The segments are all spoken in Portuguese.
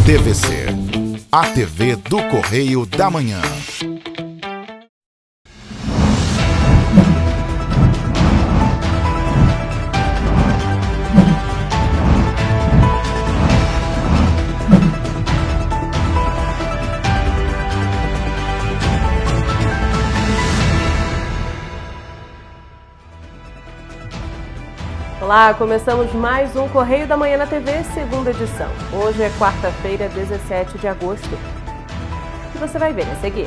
TVC, a TV do Correio da Manhã. Olá, começamos mais um Correio da Manhã na TV, segunda edição. Hoje é quarta-feira, 17 de agosto. O que você vai ver a seguir?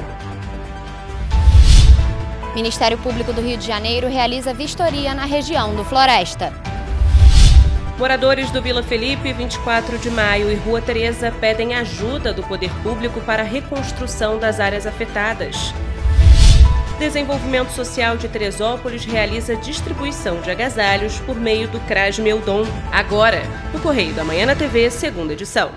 Ministério Público do Rio de Janeiro realiza vistoria na região do Floresta. Moradores do Vila Felipe, 24 de maio e Rua Teresa pedem ajuda do poder público para a reconstrução das áreas afetadas. Desenvolvimento Social de Teresópolis realiza distribuição de agasalhos por meio do CRAS Meudon. Agora, no Correio da Manhã na TV, segunda edição.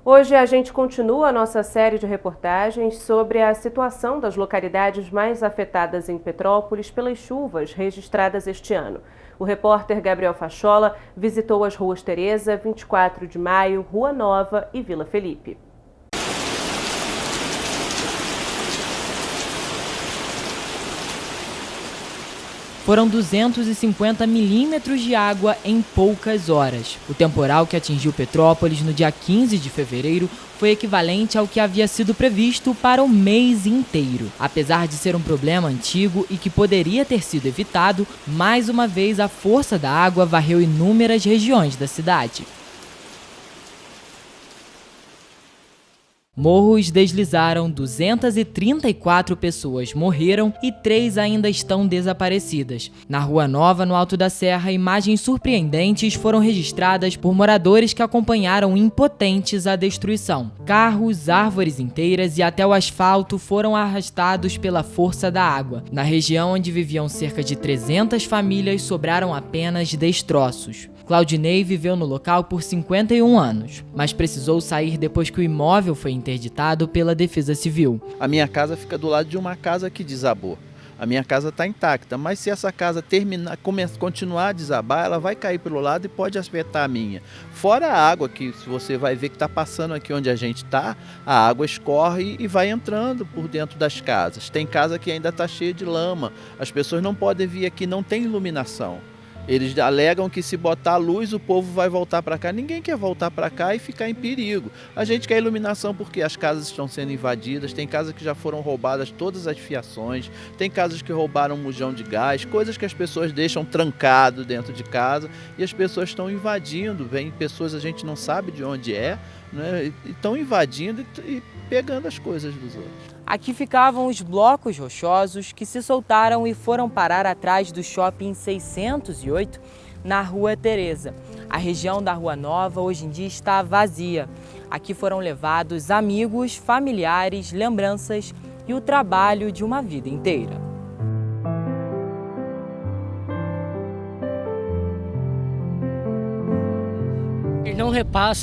Hoje a gente continua a nossa série de reportagens sobre a situação das localidades mais afetadas em Petrópolis pelas chuvas registradas este ano. O repórter Gabriel Fachola visitou as ruas Teresa, 24 de maio, Rua Nova e Vila Felipe. Foram 250 milímetros de água em poucas horas. O temporal que atingiu Petrópolis no dia 15 de fevereiro foi equivalente ao que havia sido previsto para o mês inteiro. Apesar de ser um problema antigo e que poderia ter sido evitado, mais uma vez a força da água varreu inúmeras regiões da cidade. Morros deslizaram, 234 pessoas morreram e 3 ainda estão desaparecidas. Na Rua Nova, no Alto da Serra, imagens surpreendentes foram registradas por moradores que acompanharam impotentes a destruição. Carros, árvores inteiras e até o asfalto foram arrastados pela força da água. Na região onde viviam cerca de 300 famílias, sobraram apenas destroços. Claudinei viveu no local por 51 anos, mas precisou sair depois que o imóvel foi interditado pela Defesa Civil. A minha casa fica do lado de uma casa que desabou. A minha casa está intacta, mas se essa casa continuar a desabar, ela vai cair pelo lado e pode afetar a minha. Fora a água, que você vai ver que está passando aqui onde a gente está, a água escorre e vai entrando por dentro das casas. Tem casa que ainda está cheia de lama, as pessoas não podem vir aqui, não tem iluminação. Eles alegam que se botar luz o povo vai voltar para cá. Ninguém quer voltar para cá e ficar em perigo. A gente quer iluminação porque as casas estão sendo invadidas, tem casas que já foram roubadas todas as fiações, tem casas que roubaram um bujão de gás, coisas que as pessoas deixam trancado dentro de casa e as pessoas estão invadindo, vem pessoas a gente não sabe de onde né, e estão invadindo e pegando as coisas dos outros. Aqui ficavam os blocos rochosos que se soltaram e foram parar atrás do shopping 608 na Rua Teresa. A região da Rua Nova hoje em dia está vazia. Aqui foram levados amigos, familiares, lembranças e o trabalho de uma vida inteira.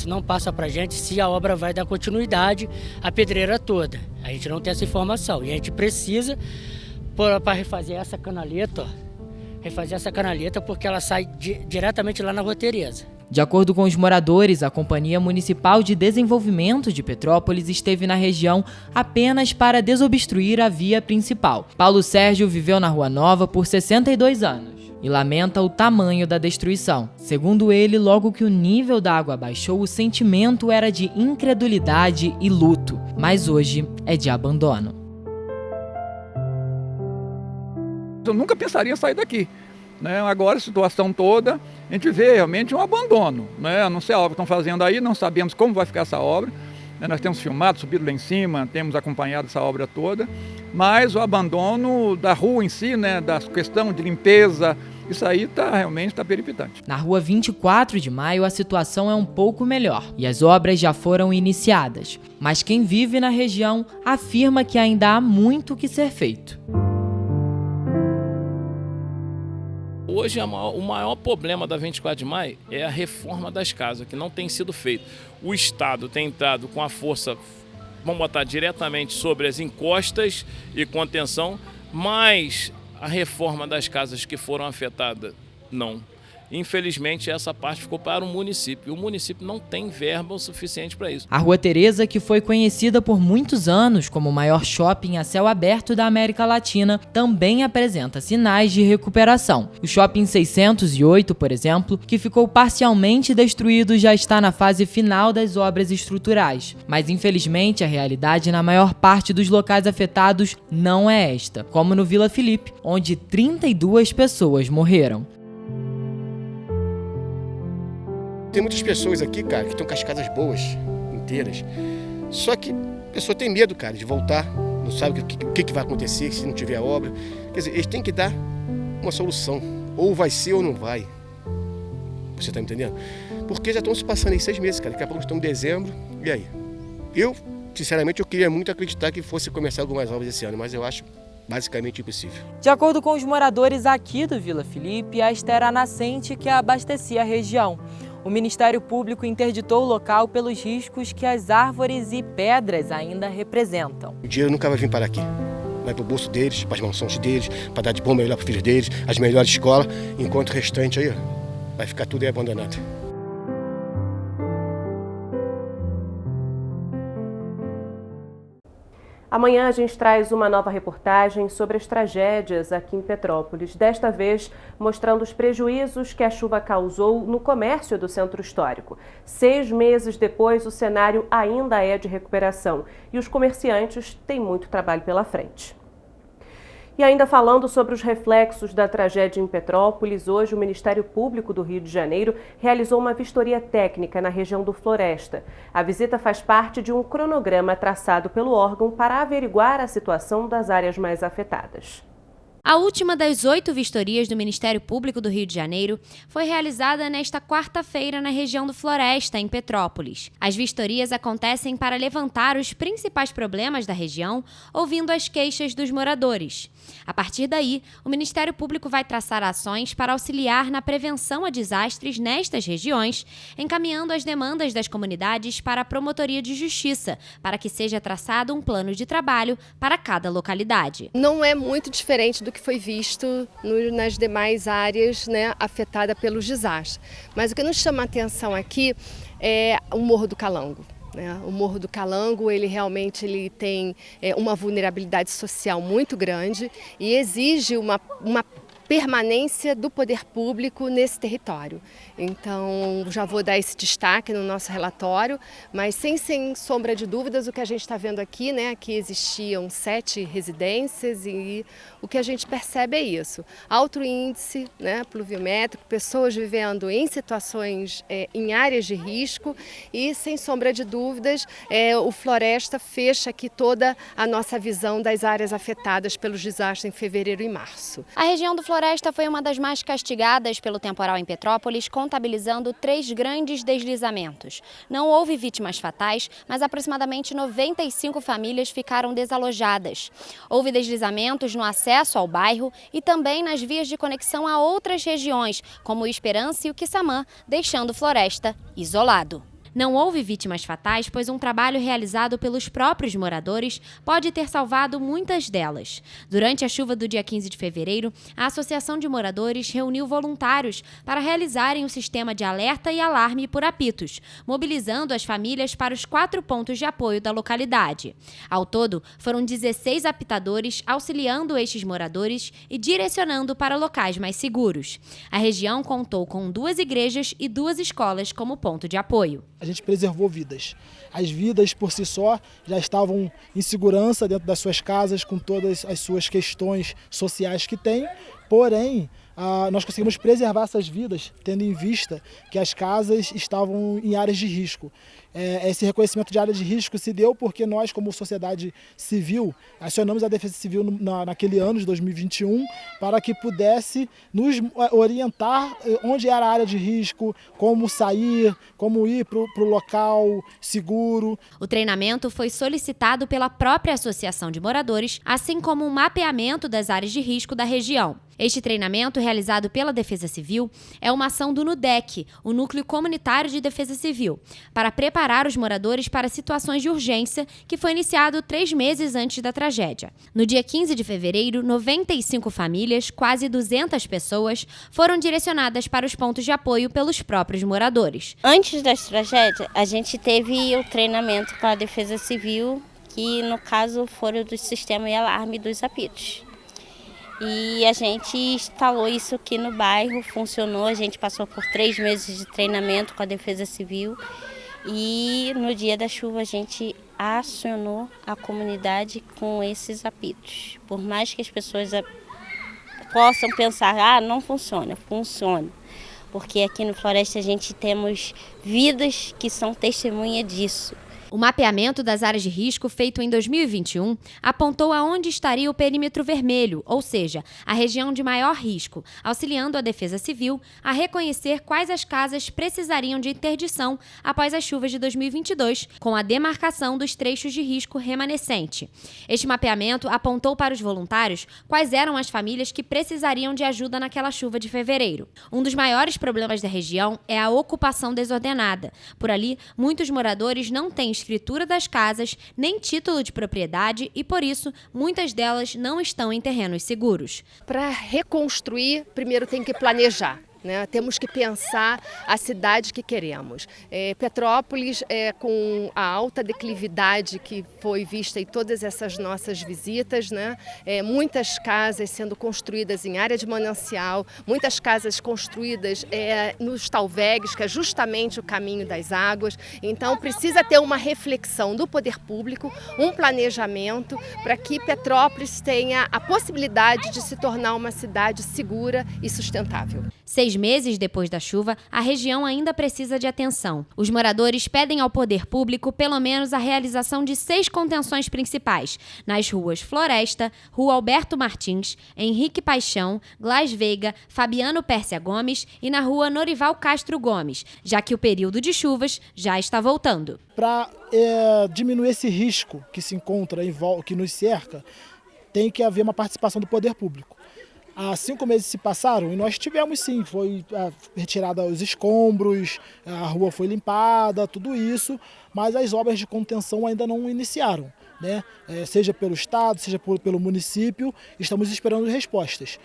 Não passa pra gente se a obra vai dar continuidade à pedreira toda. A gente não tem essa informação e a gente precisa para refazer essa canaleta, porque ela sai diretamente lá na Rua Teresa. De acordo com os moradores, a Companhia Municipal de Desenvolvimento de Petrópolis esteve na região apenas para desobstruir a via principal. Paulo Sérgio viveu na Rua Nova por 62 anos. E lamenta o tamanho da destruição. Segundo ele, logo que o nível da água baixou, o sentimento era de incredulidade e luto, mas hoje é de abandono. Eu nunca pensaria em sair daqui. Agora a situação toda, a gente vê realmente um abandono. A não ser a obra que estão fazendo aí, não sabemos como vai ficar essa obra. Nós temos filmado, subido lá em cima, temos acompanhado essa obra toda, mas o abandono da rua em si, da questão de limpeza, isso aí realmente está periclitante. Na Rua 24 de maio a situação é um pouco melhor e as obras já foram iniciadas, mas quem vive na região afirma que ainda há muito que ser feito. Hoje o maior problema da 24 de maio é a reforma das casas, que não tem sido feita. O Estado tem entrado com a força, vamos botar diretamente sobre as encostas e contenção, mas a reforma das casas que foram afetadas, não. Infelizmente, essa parte ficou para o município. E o município não tem verba o suficiente para isso. A Rua Teresa, que foi conhecida por muitos anos como o maior shopping a céu aberto da América Latina, também apresenta sinais de recuperação. O Shopping 608, por exemplo, que ficou parcialmente destruído, já está na fase final das obras estruturais. Mas, infelizmente, a realidade na maior parte dos locais afetados não é esta, como no Vila Felipe, onde 32 pessoas morreram. Tem muitas pessoas aqui, cara, que estão com as casas boas, inteiras. Só que a pessoa tem medo, cara, de voltar, não sabe o que vai acontecer se não tiver obra. Quer dizer, eles têm que dar uma solução. Ou vai ser ou não vai. Você tá me entendendo? Porque já estão se passando aí 6 meses, cara. Daqui a pouco estamos em dezembro. E aí? Eu, sinceramente, eu queria muito acreditar que fosse começar algumas obras esse ano, mas eu acho basicamente impossível. De acordo com os moradores aqui do Vila Felipe, esta era a nascente que abastecia a região. O Ministério Público interditou o local pelos riscos que as árvores e pedras ainda representam. O dinheiro nunca vai vir para aqui. Vai para o bolso deles, para as mansões deles, para dar de bom melhor para os filhos deles, as melhores escolas, enquanto o restante aí vai ficar tudo aí abandonado. Amanhã a gente traz uma nova reportagem sobre as tragédias aqui em Petrópolis, desta vez mostrando os prejuízos que a chuva causou no comércio do centro histórico. 6 meses depois, o cenário ainda é de recuperação e os comerciantes têm muito trabalho pela frente. E ainda falando sobre os reflexos da tragédia em Petrópolis, hoje o Ministério Público do Rio de Janeiro realizou uma vistoria técnica na região do Floresta. A visita faz parte de um cronograma traçado pelo órgão para averiguar a situação das áreas mais afetadas. A última das 8 vistorias do Ministério Público do Rio de Janeiro foi realizada nesta quarta-feira na região do Floresta, em Petrópolis. As vistorias acontecem para levantar os principais problemas da região, ouvindo as queixas dos moradores. A partir daí, o Ministério Público vai traçar ações para auxiliar na prevenção a desastres nestas regiões, encaminhando as demandas das comunidades para a Promotoria de Justiça, para que seja traçado um plano de trabalho para cada localidade. Não é muito diferente do que foi visto nas demais áreas, né, afetadas pelos desastres. Mas o que nos chama a atenção aqui é o Morro do Calango. O Morro do Calango, ele realmente tem uma vulnerabilidade social muito grande e exige uma permanência do poder público nesse território. Então, já vou dar esse destaque no nosso relatório, mas sem sombra de dúvidas, o que a gente está vendo aqui, né, aqui existiam 7 residências e o que a gente percebe é isso. Alto índice, né, pluviométrico, pessoas vivendo em situações, em áreas de risco e, sem sombra de dúvidas, o Floresta fecha aqui toda a nossa visão das áreas afetadas pelos desastres em fevereiro e março. A região do Floresta foi uma das mais castigadas pelo temporal em Petrópolis, contabilizando 3 grandes deslizamentos. Não houve vítimas fatais, mas aproximadamente 95 famílias ficaram desalojadas. Houve deslizamentos no acesso ao bairro e também nas vias de conexão a outras regiões, como o Esperança e o Quissamã, deixando Floresta isolado. Não houve vítimas fatais, pois um trabalho realizado pelos próprios moradores pode ter salvado muitas delas. Durante a chuva do dia 15 de fevereiro, a Associação de Moradores reuniu voluntários para realizarem o sistema de alerta e alarme por apitos, mobilizando as famílias para os 4 pontos de apoio da localidade. Ao todo, foram 16 apitadores auxiliando estes moradores e direcionando para locais mais seguros. A região contou com 2 igrejas e 2 escolas como ponto de apoio. A gente preservou vidas. As vidas, por si só, já estavam em segurança dentro das suas casas, com todas as suas questões sociais que têm. Porém, nós conseguimos preservar essas vidas, tendo em vista que as casas estavam em áreas de risco. Esse reconhecimento de área de risco se deu porque nós, como sociedade civil, acionamos a Defesa Civil naquele ano de 2021 para que pudesse nos orientar onde era a área de risco, como sair, como ir para o local seguro. O treinamento foi solicitado pela própria Associação de Moradores, assim como um mapeamento das áreas de risco da região. Este treinamento realizado pela Defesa Civil é uma ação do NUDEC, o Núcleo Comunitário de Defesa Civil, para preparar os moradores para situações de urgência, que foi iniciado 3 meses antes da tragédia. No dia 15 de fevereiro, 95 famílias, quase 200 pessoas, foram direcionadas para os pontos de apoio pelos próprios moradores. Antes da tragédia, a gente teve o treinamento com a Defesa Civil, que no caso foram do sistema de alarme dos apitos. E a gente instalou isso aqui no bairro, funcionou, a gente passou por 3 meses de treinamento com a Defesa Civil e no dia da chuva a gente acionou a comunidade com esses apitos. Por mais que as pessoas possam pensar, não funciona, funciona. Porque aqui no Floresta a gente temos vidas que são testemunha disso. O mapeamento das áreas de risco feito em 2021 apontou aonde estaria o perímetro vermelho, ou seja, a região de maior risco, auxiliando a Defesa Civil a reconhecer quais as casas precisariam de interdição após as chuvas de 2022, com a demarcação dos trechos de risco remanescente. Este mapeamento apontou para os voluntários quais eram as famílias que precisariam de ajuda naquela chuva de fevereiro. Um dos maiores problemas da região é a ocupação desordenada. Por ali, muitos moradores não têm escritura das casas, nem título de propriedade e, por isso, muitas delas não estão em terrenos seguros. Para reconstruir, primeiro tem que planejar. Temos que pensar a cidade que queremos. Petrópolis, com a alta declividade que foi vista em todas essas nossas visitas, muitas casas sendo construídas em área de manancial, muitas casas construídas nos talvegues, que é justamente o caminho das águas. Então precisa ter uma reflexão do poder público, um planejamento para que Petrópolis tenha a possibilidade de se tornar uma cidade segura e sustentável. 6 meses depois da chuva, a região ainda precisa de atenção. Os moradores pedem ao poder público pelo menos a realização de 6 contenções principais, nas ruas Floresta, Rua Alberto Martins, Henrique Paixão, Glas Veiga, Fabiano Pérsia Gomes e na Rua Norival Castro Gomes, já que o período de chuvas já está voltando. Para diminuir esse risco que se encontra, que nos cerca, tem que haver uma participação do poder público. Há 5 meses se passaram e nós tivemos sim, foi retirada os escombros, a rua foi limpada, tudo isso, mas as obras de contenção ainda não iniciaram, seja pelo Estado, seja pelo município, estamos esperando respostas.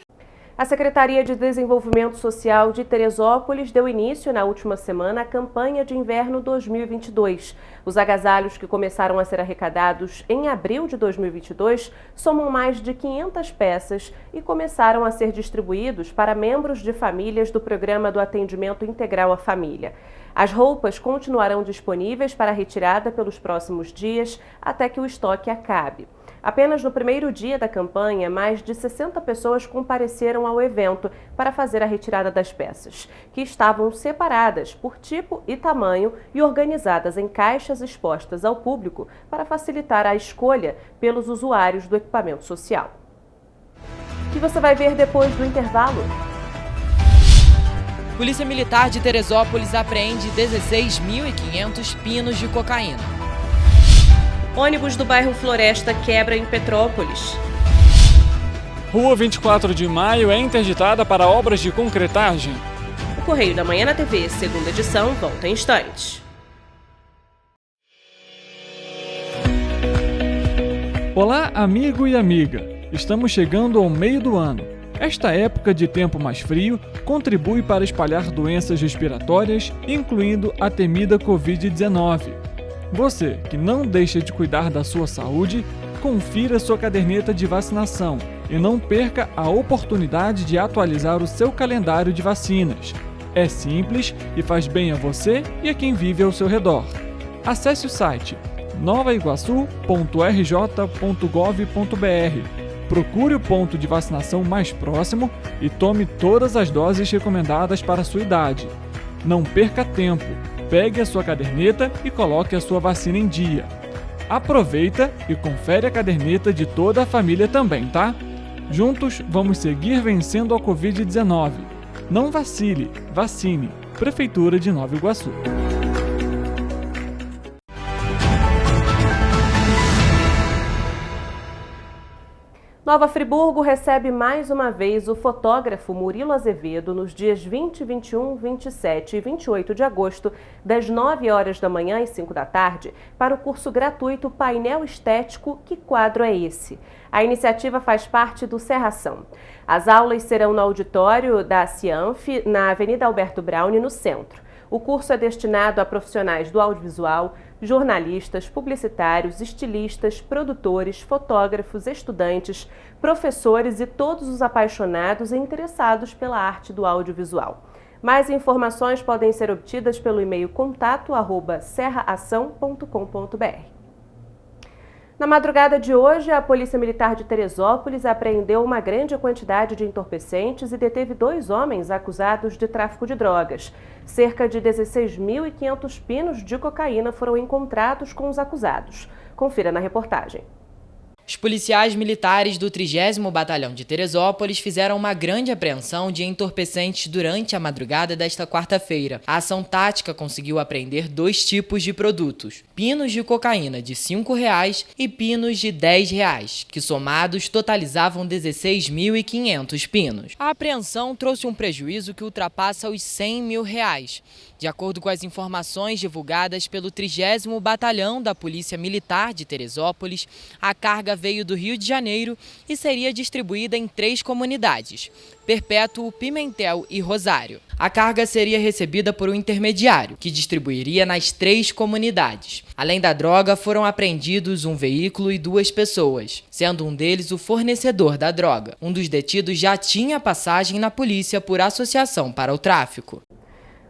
A Secretaria de Desenvolvimento Social de Teresópolis deu início na última semana à campanha de inverno 2022. Os agasalhos que começaram a ser arrecadados em abril de 2022 somam mais de 500 peças e começaram a ser distribuídos para membros de famílias do Programa do Atendimento Integral à Família. As roupas continuarão disponíveis para retirada pelos próximos dias até que o estoque acabe. Apenas no primeiro dia da campanha, mais de 60 pessoas compareceram ao evento para fazer a retirada das peças, que estavam separadas por tipo e tamanho e organizadas em caixas expostas ao público para facilitar a escolha pelos usuários do equipamento social. O que você vai ver depois do intervalo? Polícia Militar de Teresópolis apreende 16.500 pinos de cocaína. Ônibus do bairro Floresta quebra em Petrópolis. Rua 24 de Maio é interditada para obras de concretagem. O Correio da Manhã na TV, segunda edição, volta em instantes. Olá, amigo e amiga. Estamos chegando ao meio do ano. Esta época de tempo mais frio contribui para espalhar doenças respiratórias, incluindo a temida Covid-19. Você, que não deixa de cuidar da sua saúde, confira sua caderneta de vacinação e não perca a oportunidade de atualizar o seu calendário de vacinas. É simples e faz bem a você e a quem vive ao seu redor. Acesse o site novaiguaçu.rj.gov.br. Procure o ponto de vacinação mais próximo e tome todas as doses recomendadas para a sua idade. Não perca tempo. Pegue a sua caderneta e coloque a sua vacina em dia. Aproveita e confere a caderneta de toda a família também, tá? Juntos vamos seguir vencendo a Covid-19. Não vacile, vacine. Prefeitura de Nova Iguaçu. Nova Friburgo recebe mais uma vez o fotógrafo Murilo Azevedo nos dias 20, 21, 27 e 28 de agosto, das 9 horas da manhã às 5 da tarde, para o curso gratuito Painel Estético Que Quadro é Esse? A iniciativa faz parte do Serração. As aulas serão no auditório da Cianf, na Avenida Alberto Braune, no centro. O curso é destinado a profissionais do audiovisual, jornalistas, publicitários, estilistas, produtores, fotógrafos, estudantes, professores e todos os apaixonados e interessados pela arte do audiovisual. Mais informações podem ser obtidas pelo e-mail contato@serraação.com.br. Na madrugada de hoje, a Polícia Militar de Teresópolis apreendeu uma grande quantidade de entorpecentes e deteve 2 homens acusados de tráfico de drogas. Cerca de 16.500 pinos de cocaína foram encontrados com os acusados. Confira na reportagem. Os policiais militares do 30º Batalhão de Teresópolis fizeram uma grande apreensão de entorpecentes durante a madrugada desta quarta-feira. A ação tática conseguiu apreender 2 tipos de produtos: pinos de cocaína de R$ 5,00 e pinos de R$ 10,00, que somados totalizavam 16.500 pinos. A apreensão trouxe um prejuízo que ultrapassa os R$ 100 mil. De acordo com as informações divulgadas pelo 30º Batalhão da Polícia Militar de Teresópolis, a carga veio do Rio de Janeiro e seria distribuída em 3 comunidades: Perpétuo, Pimentel e Rosário. A carga seria recebida por um intermediário, que distribuiria nas 3 comunidades. Além da droga, foram apreendidos um veículo e 2 pessoas, sendo um deles o fornecedor da droga. Um dos detidos já tinha passagem na polícia por associação para o tráfico.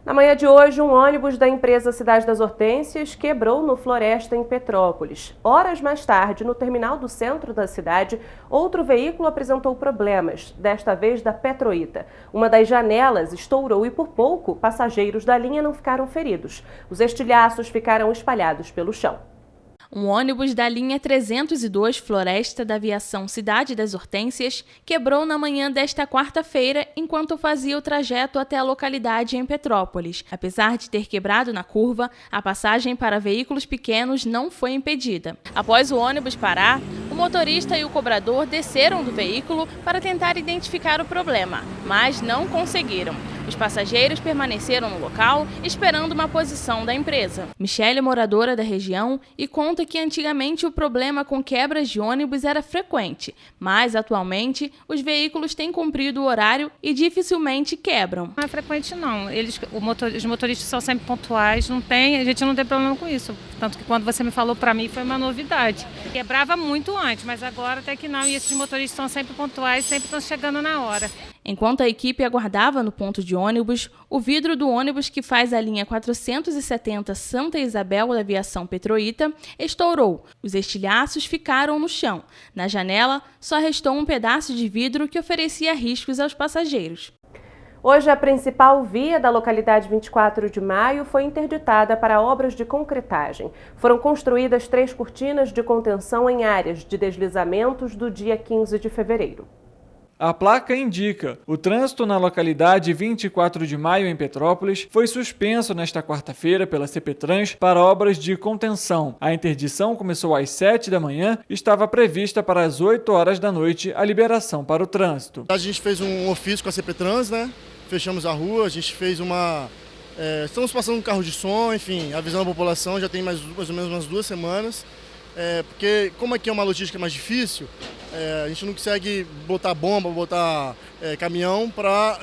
Na manhã de hoje, um ônibus da empresa Cidade das Hortênsias quebrou no Floresta, em Petrópolis. Horas mais tarde, no terminal do centro da cidade, outro veículo apresentou problemas, desta vez da Petroita. Uma das janelas estourou e, por pouco, passageiros da linha não ficaram feridos. Os estilhaços ficaram espalhados pelo chão. Um ônibus da linha 302 Floresta da Aviação Cidade das Hortênsias quebrou na manhã desta quarta-feira enquanto fazia o trajeto até a localidade em Petrópolis. Apesar de ter quebrado na curva, a passagem para veículos pequenos não foi impedida. Após o ônibus parar, o motorista e o cobrador desceram do veículo para tentar identificar o problema, mas não conseguiram. Os passageiros permaneceram no local, esperando uma posição da empresa. Michele é moradora da região e conta que antigamente o problema com quebras de ônibus era frequente, mas atualmente os veículos têm cumprido o horário e dificilmente quebram. Não é frequente não, os motoristas são sempre pontuais, a gente não tem problema com isso. Tanto que quando você me falou para mim foi uma novidade. Quebrava muito antes, mas agora até que não, e esses motoristas são sempre pontuais, sempre estão chegando na hora. Enquanto a equipe aguardava no ponto de ônibus, o vidro do ônibus que faz a linha 470 Santa Isabel da Aviação Petroita estourou. Os estilhaços ficaram no chão. Na janela, só restou um pedaço de vidro que oferecia riscos aos passageiros. Hoje, a principal via da localidade 24 de Maio foi interditada para obras de concretagem. Foram construídas 3 cortinas de contenção em áreas de deslizamentos do dia 15 de fevereiro. A placa indica: o trânsito na localidade 24 de Maio, em Petrópolis, foi suspenso nesta quarta-feira pela CPTrans para obras de contenção. A interdição começou às 7 da manhã e estava prevista para as 8 horas da noite a liberação para o trânsito. A gente fez um ofício com a CPTrans, né? Fechamos a rua, a gente fez estamos passando um carro de som, enfim, avisando a população, já tem mais ou menos umas 2 semanas. Porque como aqui é uma logística mais difícil, a gente não consegue botar bomba, botar caminhão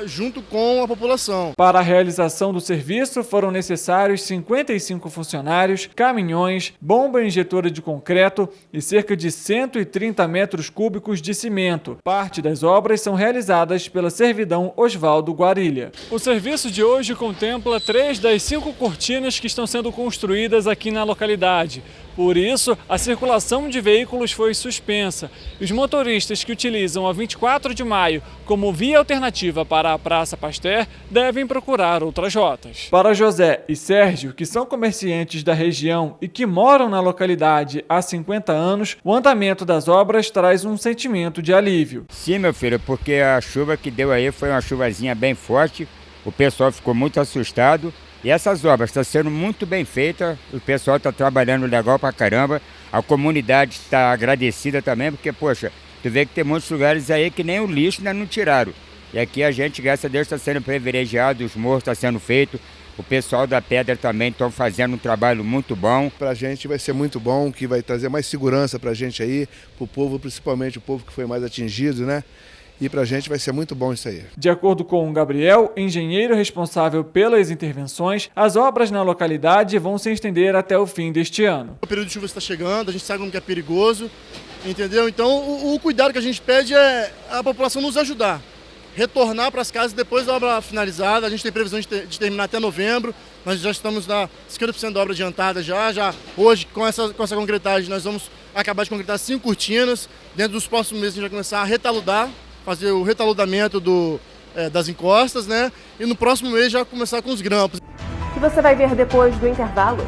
junto com a população. Para a realização do serviço foram necessários 55 funcionários, caminhões, bomba injetora de concreto e cerca de 130 metros cúbicos de cimento. Parte das obras são realizadas pela Servidão Osvaldo Guarilha. O serviço de hoje contempla 3 das 5 cortinas que estão sendo construídas aqui na localidade. Por isso, a circulação de veículos foi suspensa. Os motoristas que utilizam a 24 de Maio como via alternativa para a Praça Pasteur devem procurar outras rotas. Para José e Sérgio, que são comerciantes da região e que moram na localidade há 50 anos, o andamento das obras traz um sentimento de alívio. Sim, meu filho, porque a chuva que deu aí foi uma chuvazinha bem forte, o pessoal ficou muito assustado. E essas obras estão sendo muito bem feitas, o pessoal está trabalhando legal pra caramba, a comunidade está agradecida também, porque, poxa, Tu vê que tem muitos lugares aí que nem o lixo ainda não tiraram. E aqui a gente, graças a Deus, está sendo privilegiado, os morros estão sendo feitos. O pessoal da Pedra também estão fazendo um trabalho muito bom. Para a gente vai ser muito bom, que vai trazer mais segurança para a gente aí, para o povo, principalmente o povo que foi mais atingido, né? E para a gente vai ser muito bom isso aí. De acordo com o Gabriel, engenheiro responsável pelas intervenções, as obras na localidade vão se estender até o fim deste ano. O período de chuva está chegando, a gente sabe como que é perigoso, entendeu? Então o cuidado que a gente pede é a população nos ajudar. Retornar para as casas depois da obra finalizada. A gente tem previsão de terminar até novembro. Nós já estamos na 50% da obra adiantada já. Hoje, com essa concretagem, nós vamos acabar de concretar 5 cortinas. Dentro dos próximos meses, a gente vai começar a retaludar, fazer o retaludamento das encostas, né? E no próximo mês já começar com os grampos. E você vai ver depois do intervalo.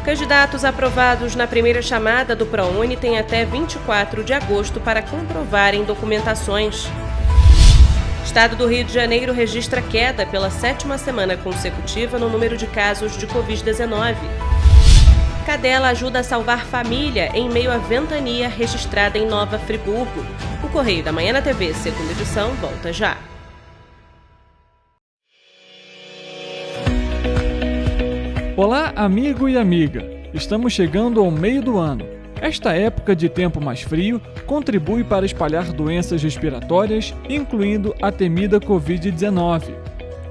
Candidatos aprovados na primeira chamada do ProUni têm até 24 de agosto para comprovarem documentações. Estado do Rio de Janeiro registra queda pela 7ª semana consecutiva no número de casos de Covid-19. Cadela ajuda a salvar família em meio à ventania registrada em Nova Friburgo. O Correio da Manhã na TV, segunda edição, volta já. Olá, amigo e amiga! Estamos chegando ao meio do ano. Esta época de tempo mais frio contribui para espalhar doenças respiratórias, incluindo a temida Covid-19.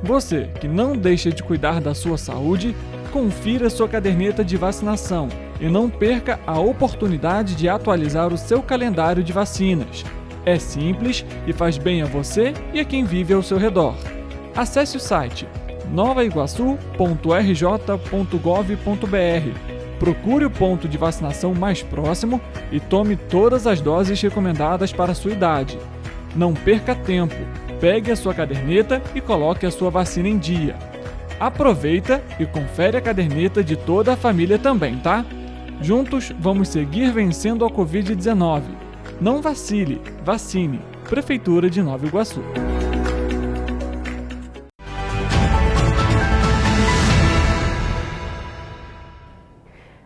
Você que não deixa de cuidar da sua saúde, confira sua caderneta de vacinação e não perca a oportunidade de atualizar o seu calendário de vacinas. É simples e faz bem a você e a quem vive ao seu redor. Acesse o site novaiguaçu.rj.gov.br. Procure o ponto de vacinação mais próximo e tome todas as doses recomendadas para a sua idade. Não perca tempo, pegue a sua caderneta e coloque a sua vacina em dia. Aproveita e confere a caderneta de toda a família também, tá? Juntos vamos seguir vencendo a Covid-19. Não vacile, vacine. Prefeitura de Nova Iguaçu.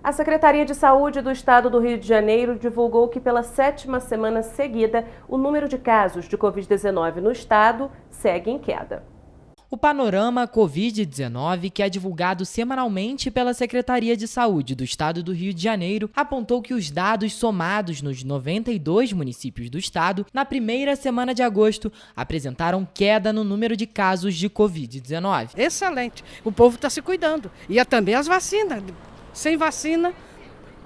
A Secretaria de Saúde do Estado do Rio de Janeiro divulgou que pela 7ª semana seguida, o número de casos de Covid-19 no estado segue em queda. O panorama Covid-19, que é divulgado semanalmente pela Secretaria de Saúde do Estado do Rio de Janeiro, apontou que os dados somados nos 92 municípios do estado, na primeira semana de agosto, apresentaram queda no número de casos de Covid-19. Excelente. O povo está se cuidando. E também as vacinas. Sem vacina,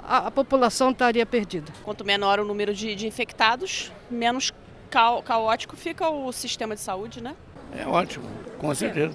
a população estaria perdida. Quanto menor o número de infectados, menos caótico fica o sistema de saúde, né? É ótimo, com certeza.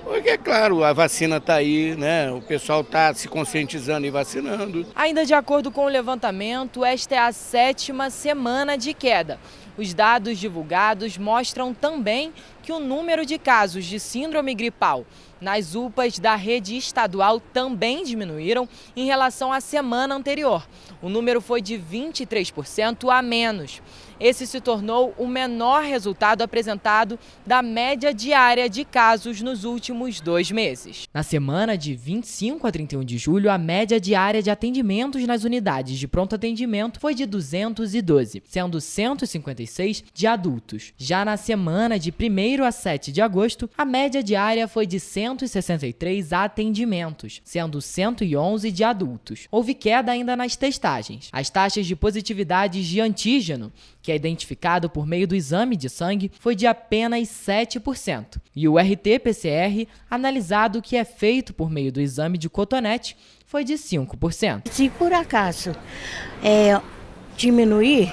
Porque, é claro, a vacina está aí, né? O pessoal está se conscientizando e vacinando. Ainda de acordo com o levantamento, esta é a 7ª semana de queda. Os dados divulgados mostram também que o número de casos de síndrome gripal nas UPAs da rede estadual também diminuíram em relação à semana anterior. O número foi de 23% a menos. Esse se tornou o menor resultado apresentado da média diária de casos nos últimos 2 meses. Na semana de 25 a 31 de julho, a média diária de atendimentos nas unidades de pronto atendimento foi de 212, sendo 156 de adultos. Já na semana de 1º a 7 de agosto, a média diária foi de 163 atendimentos, sendo 111 de adultos. Houve queda ainda nas testagens. As taxas de positividade de antígeno, que é identificado por meio do exame de sangue, foi de apenas 7%. E o RT-PCR, analisado que é feito por meio do exame de cotonete, foi de 5%. Se por acaso diminuir,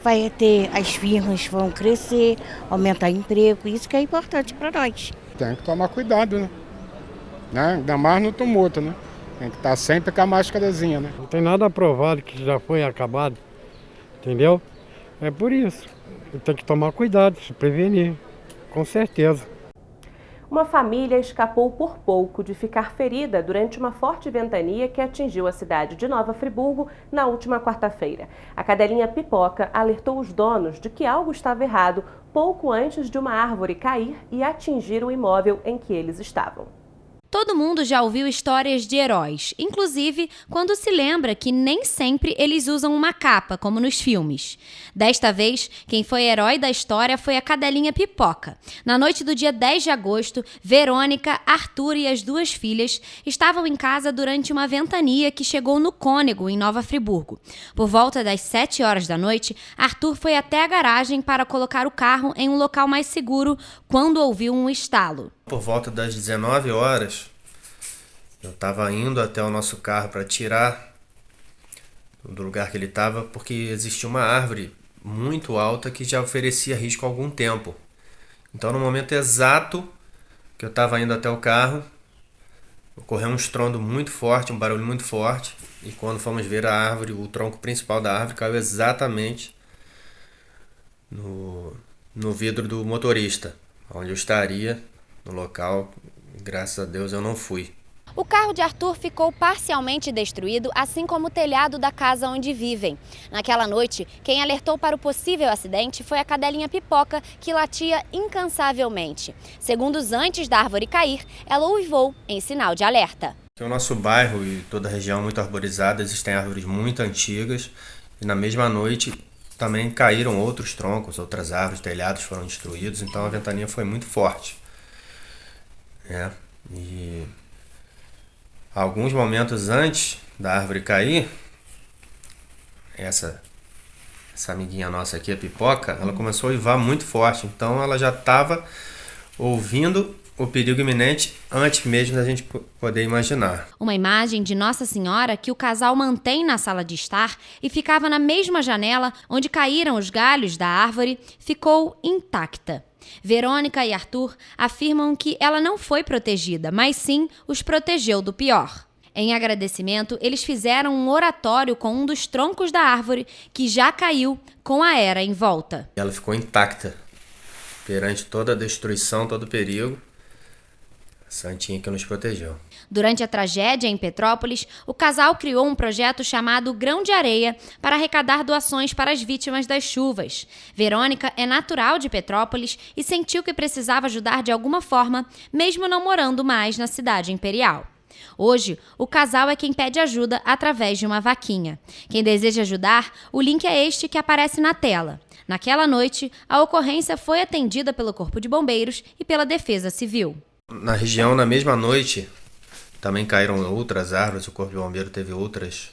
vai ter, as firmas vão crescer, aumentar emprego, isso que é importante para nós. Tem que tomar cuidado, né? Ainda mais no tumulto, né? Tem que estar sempre com a máscarazinha, né? Não tem nada aprovado que já foi acabado, entendeu? É por isso. Tem que tomar cuidado, se prevenir, com certeza. Uma família escapou por pouco de ficar ferida durante uma forte ventania que atingiu a cidade de Nova Friburgo na última quarta-feira. A cadelinha Pipoca alertou os donos de que algo estava errado pouco antes de uma árvore cair e atingir o imóvel em que eles estavam. Todo mundo já ouviu histórias de heróis, inclusive quando se lembra que nem sempre eles usam uma capa, como nos filmes. Desta vez, quem foi herói da história foi a cadelinha Pipoca. Na noite do dia 10 de agosto, Verônica, Arthur e as duas filhas estavam em casa durante uma ventania que chegou no Cônego, em Nova Friburgo. Por volta das 7 horas da noite, Arthur foi até a garagem para colocar o carro em um local mais seguro quando ouviu um estalo. Por volta das 19 horas, eu estava indo até o nosso carro para tirar do lugar que ele estava, porque existia uma árvore muito alta que já oferecia risco há algum tempo. Então, no momento exato que eu estava indo até o carro, ocorreu um estrondo muito forte, um barulho muito forte, e quando fomos ver a árvore, o tronco principal da árvore caiu exatamente no vidro do motorista, onde eu estaria no local. Graças a Deus eu não fui. O carro de Arthur ficou parcialmente destruído, assim como o telhado da casa onde vivem. Naquela noite, quem alertou para o possível acidente foi a cadelinha Pipoca, que latia incansavelmente. Segundos antes da árvore cair, ela uivou em sinal de alerta. O nosso bairro e toda a região muito arborizada, existem árvores muito antigas, e na mesma noite também caíram outros troncos, outras árvores, telhados foram destruídos, então a ventania foi muito forte. E alguns momentos antes da árvore cair, essa amiguinha nossa aqui, a Pipoca, ela começou a uivar muito forte. Então ela já estava ouvindo o perigo iminente antes mesmo da gente poder imaginar. Uma imagem de Nossa Senhora que o casal mantém na sala de estar e ficava na mesma janela onde caíram os galhos da árvore ficou intacta. Verônica e Arthur afirmam que ela não foi protegida, mas sim os protegeu do pior. Em agradecimento, eles fizeram um oratório com um dos troncos da árvore que já caiu com a era em volta. Ela ficou intacta perante toda a destruição, todo o perigo. A Santinha que nos protegeu. Durante a tragédia em Petrópolis, o casal criou um projeto chamado Grão de Areia para arrecadar doações para as vítimas das chuvas. Verônica é natural de Petrópolis e sentiu que precisava ajudar de alguma forma, mesmo não morando mais na cidade imperial. Hoje, o casal é quem pede ajuda através de uma vaquinha. Quem deseja ajudar, o link é este que aparece na tela. Naquela noite, a ocorrência foi atendida pelo Corpo de Bombeiros e pela Defesa Civil. Na região, na mesma noite, também caíram outras árvores, o Corpo de Bombeiro teve outras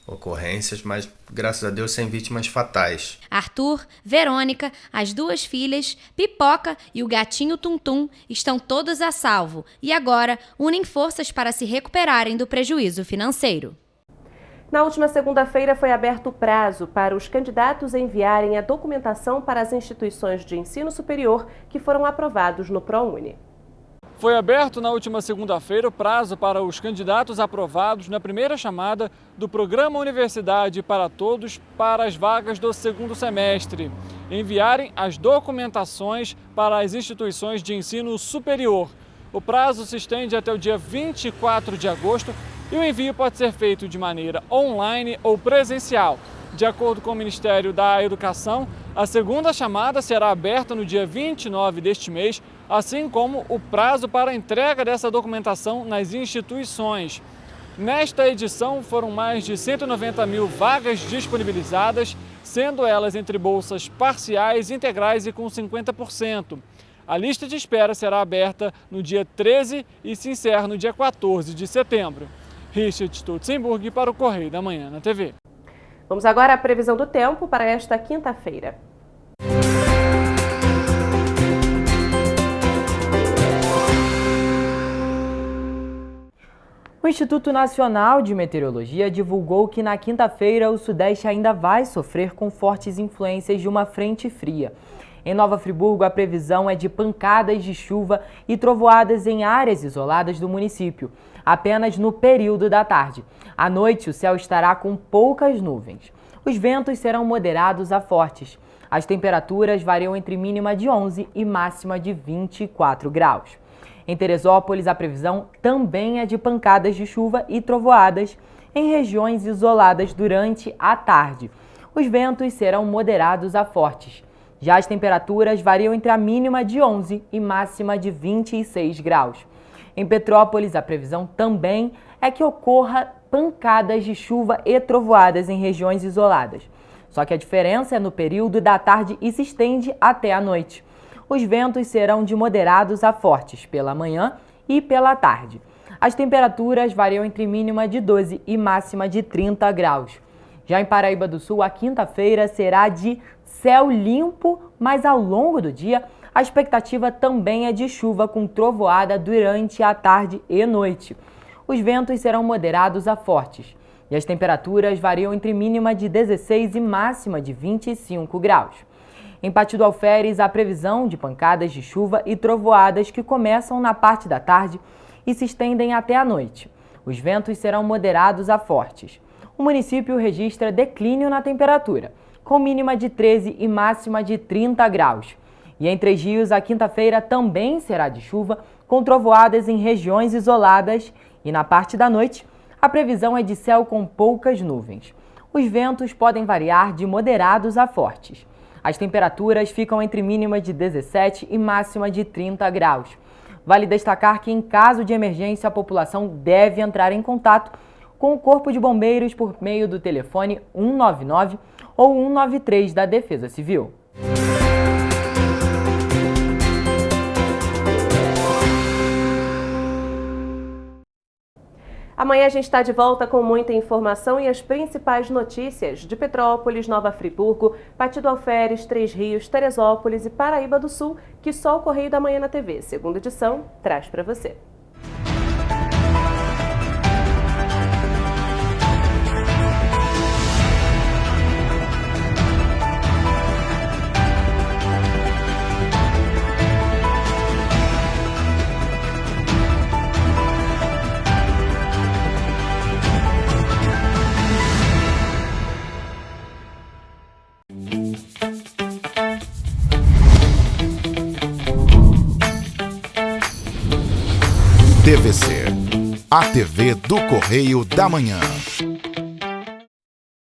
ocorrências, mas graças a Deus sem vítimas fatais. Arthur, Verônica, as duas filhas, Pipoca e o gatinho Tum-Tum estão todos a salvo e agora unem forças para se recuperarem do prejuízo financeiro. Na última segunda-feira foi aberto o prazo para os candidatos enviarem a documentação para as instituições de ensino superior que foram aprovados no ProUni. Foi aberto na última segunda-feira o prazo para os candidatos aprovados na primeira chamada do Programa Universidade para Todos para as vagas do segundo semestre enviarem as documentações para as instituições de ensino superior. O prazo se estende até o dia 24 de agosto e o envio pode ser feito de maneira online ou presencial. De acordo com o Ministério da Educação, a segunda chamada será aberta no dia 29 deste mês, assim como o prazo para a entrega dessa documentação nas instituições. Nesta edição, foram mais de 190 mil vagas disponibilizadas, sendo elas entre bolsas parciais, integrais e com 50%. A lista de espera será aberta no dia 13 e se encerra no dia 14 de setembro. Richard Stutzenburg para o Correio da Manhã na TV. Vamos agora à previsão do tempo para esta quinta-feira. O Instituto Nacional de Meteorologia divulgou que na quinta-feira o Sudeste ainda vai sofrer com fortes influências de uma frente fria. Em Nova Friburgo, a previsão é de pancadas de chuva e trovoadas em áreas isoladas do município, apenas no período da tarde. À noite, o céu estará com poucas nuvens. Os ventos serão moderados a fortes. As temperaturas variam entre mínima de 11 e máxima de 24 graus. Em Teresópolis, a previsão também é de pancadas de chuva e trovoadas em regiões isoladas durante a tarde. Os ventos serão moderados a fortes. Já as temperaturas variam entre a mínima de 11 e máxima de 26 graus. Em Petrópolis, a previsão também é que ocorra pancadas de chuva e trovoadas em regiões isoladas. Só que a diferença é no período da tarde e se estende até a noite. Os ventos serão de moderados a fortes pela manhã e pela tarde. As temperaturas variam entre mínima de 12 e máxima de 30 graus. Já em Paraíba do Sul, a quinta-feira será de céu limpo, mas ao longo do dia a expectativa também é de chuva com trovoada durante a tarde e noite. Os ventos serão moderados a fortes e as temperaturas variam entre mínima de 16 e máxima de 25 graus. Em Pati do Alferes, há previsão de pancadas de chuva e trovoadas que começam na parte da tarde e se estendem até a noite. Os ventos serão moderados a fortes. O município registra declínio na temperatura, com mínima de 13 e máxima de 30 graus. E em Três Rios, a quinta-feira também será de chuva, com trovoadas em regiões isoladas. E na parte da noite, a previsão é de céu com poucas nuvens. Os ventos podem variar de moderados a fortes. As temperaturas ficam entre mínima de 17 e máxima de 30 graus. Vale destacar que, em caso de emergência, a população deve entrar em contato com o Corpo de Bombeiros por meio do telefone 199 ou 193 da Defesa Civil. Amanhã a gente está de volta com muita informação e as principais notícias de Petrópolis, Nova Friburgo, Pati do Alferes, Três Rios, Teresópolis e Paraíba do Sul, que só o Correio da Manhã na TV, segunda edição, traz para você. TVC, a TV do Correio da Manhã.